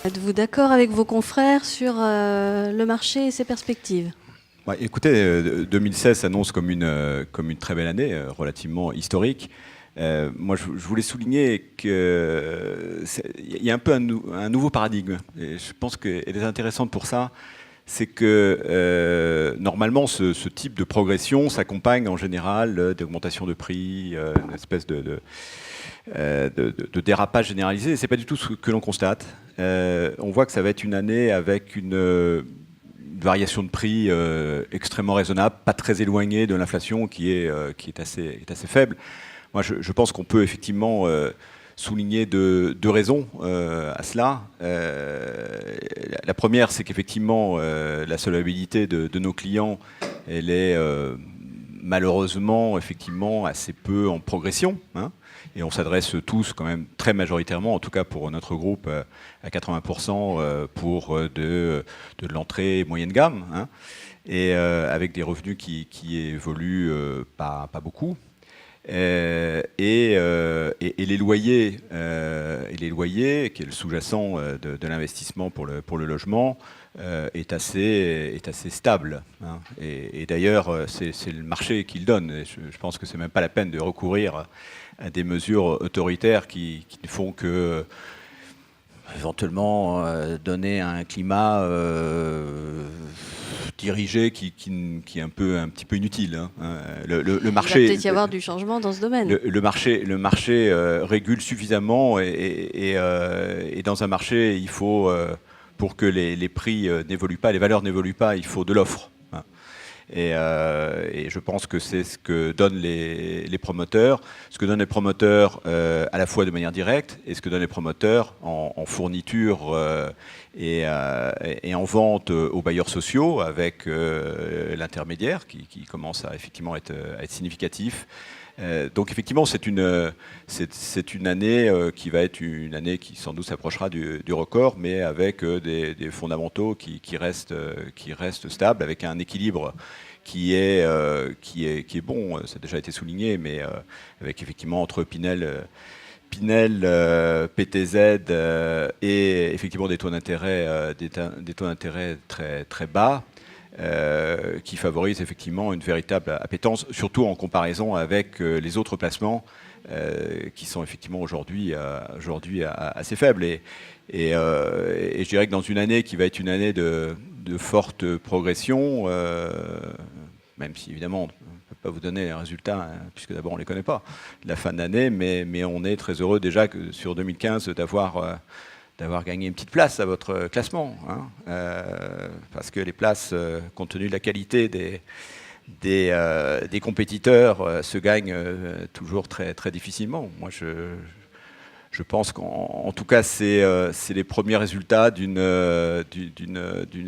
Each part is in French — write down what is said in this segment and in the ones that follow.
Êtes-vous d'accord avec vos confrères sur le marché et ses perspectives? Ouais, écoutez, 2016 s'annonce comme une très belle année, relativement historique. Moi, je voulais souligner qu'il y a un peu un nouveau paradigme. Et je pense qu'elle est intéressante pour ça. C'est que normalement, ce type de progression s'accompagne en général d'augmentation de prix, une espèce de dérapage généralisé. Et c'est pas du tout ce que l'on constate. On voit que ça va être une année avec une variation de prix extrêmement raisonnable, pas très éloignée de l'inflation qui est assez faible. Moi, je pense qu'on peut effectivement souligner deux raisons à cela. La première, c'est qu'effectivement, la solvabilité de nos clients, elle est malheureusement effectivement assez peu en progression, hein. Et on s'adresse tous quand même très majoritairement, en tout cas pour notre groupe, à 80% pour de l'entrée moyenne gamme, hein, et avec des revenus qui évoluent pas beaucoup. Et les loyers, qui est le sous-jacent de l'investissement pour le logement, est assez stable, hein. Et d'ailleurs, c'est le marché qui le donne. Et je pense que c'est même pas la peine de recourir à des mesures autoritaires qui ne font que éventuellement donner un climat dirigé qui est un petit peu inutile, hein. Le marché, Il va peut-être y avoir du changement dans ce domaine. le marché régule suffisamment et dans un marché, il faut, pour que les prix n'évoluent pas, les valeurs n'évoluent pas, il faut de l'offre, hein. Et je pense que c'est ce que donnent les promoteurs, ce que donnent les promoteurs à la fois de manière directe et ce que donnent les promoteurs en fourniture et en vente aux bailleurs sociaux avec l'intermédiaire qui commence à effectivement être significatif. Donc effectivement, c'est une année qui va être une année qui sans doute s'approchera du record, mais avec des fondamentaux qui restent stables, avec un équilibre qui est bon. Ça a déjà été souligné, mais avec effectivement entre Pinel, PTZ et effectivement des taux d'intérêt très très bas. Qui favorise effectivement une véritable appétence, surtout en comparaison avec les autres placements qui sont effectivement aujourd'hui assez faibles. Et je dirais que dans une année qui va être une année de forte progression, même si évidemment on ne peut pas vous donner les résultats, hein, puisque d'abord on ne les connaît pas, de la fin de l'année, mais on est très heureux déjà que sur 2015 d'avoir gagné une petite place à votre classement, hein, parce que les places, compte tenu de la qualité des compétiteurs, se gagnent toujours très, très difficilement. Moi, je pense qu'en tout cas, c'est les premiers résultats d'une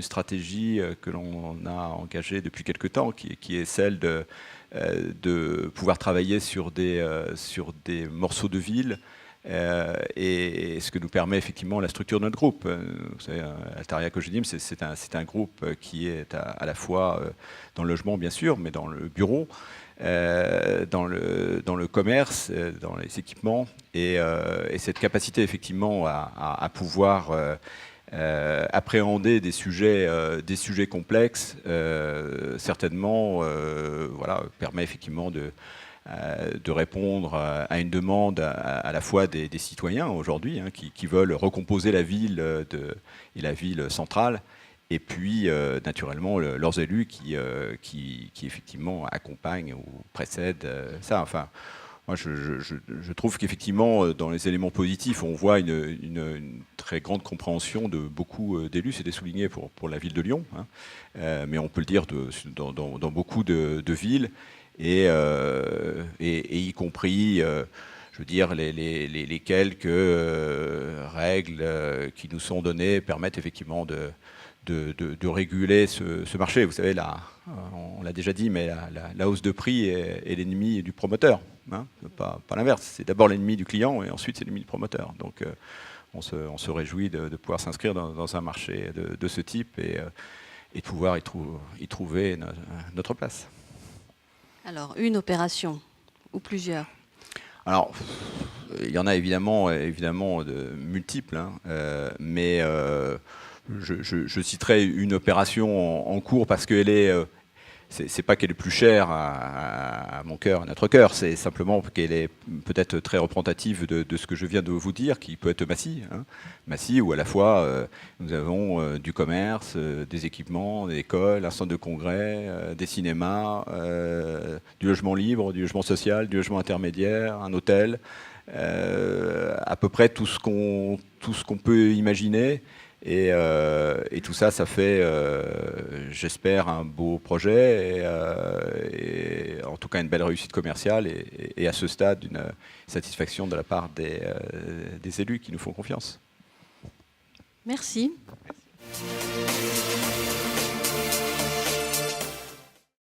stratégie que l'on a engagée depuis quelque temps, qui est celle de pouvoir travailler sur des morceaux de ville. Et ce que nous permet effectivement la structure de notre groupe. Vous savez, Altaria Cogedim, c'est un groupe qui est à la fois dans le logement, bien sûr, mais dans le bureau, dans le commerce, dans les équipements, et cette capacité effectivement à pouvoir appréhender des sujets complexes, certainement, voilà, permet effectivement de répondre à une demande à la fois des citoyens aujourd'hui, hein, qui veulent recomposer la ville et la ville centrale, et puis naturellement leurs élus qui effectivement accompagnent ou précèdent ça. Enfin, moi je trouve qu'effectivement dans les éléments positifs, on voit une très grande compréhension de beaucoup d'élus. C'était souligné pour la ville de Lyon, hein, mais on peut le dire dans beaucoup de villes. Et y compris, je veux dire, les quelques règles qui nous sont données permettent effectivement de réguler ce marché. Vous savez, on l'a déjà dit, mais la hausse de prix est l'ennemi du promoteur, hein, pas l'inverse. C'est d'abord l'ennemi du client et ensuite c'est l'ennemi du promoteur. Donc on se réjouit de pouvoir s'inscrire dans un marché de ce type et de pouvoir y trouver notre place. Alors, une opération ou plusieurs? Alors, il y en a évidemment de multiples, hein, mais je citerai une opération en cours parce qu'elle est... c'est pas qu'elle est plus chère à mon cœur, à notre cœur, c'est simplement qu'elle est peut-être très représentative de ce que je viens de vous dire, qui peut être Massy. Hein. Massy, où à la fois nous avons du commerce, des équipements, des écoles, un centre de congrès, des cinémas, du logement libre, du logement social, du logement intermédiaire, un hôtel, à peu près tout ce qu'on peut imaginer. Et tout ça, ça fait, j'espère, un beau projet et en tout cas une belle réussite commerciale et à ce stade, une satisfaction de la part des élus qui nous font confiance. Merci. Merci.